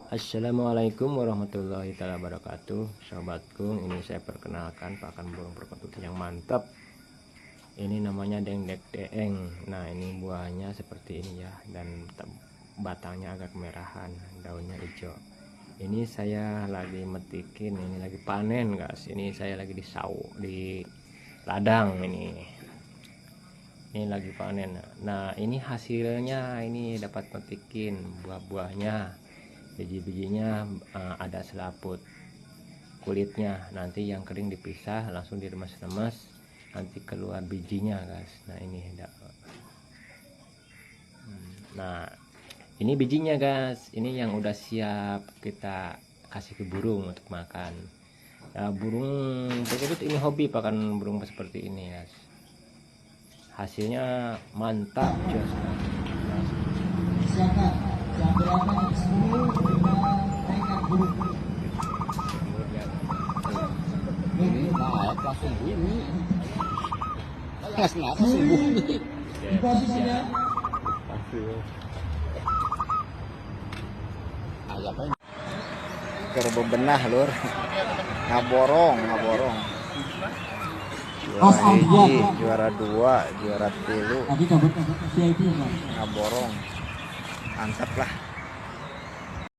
Assalamualaikum warahmatullahi wabarakatuh. Sobatku, ini saya perkenalkan pakan burung perkutut yang mantap. Ini namanya dengdek deeng. Nah, ini buahnya seperti ini ya, dan batangnya agak kemerahan, daunnya hijau. Ini saya lagi metikin, ini lagi panen guys. Ini saya lagi di ladang ini lagi panen. Nah, ini hasilnya, ini dapat metikin buah-buahnya, biji-bijinya ada selaput kulitnya. Nanti yang kering dipisah, langsung diremes-remes, nanti keluar bijinya guys. Nah, ini nah ini bijinya guys. Ini yang udah siap kita kasih ke burung untuk makan ya. Burung perkutut ini hobi pakan burung seperti ini guys. Hasilnya mantap jos. Silakan jam berapa sebelum kita naikkan burung ini naik langsung bunyi langsung bunyi di posisinya. apa ini kerbo benah lur ngaborong juara hiji, juara 2, juara 3 Tadi dapat VIP ngaborong mantap lah.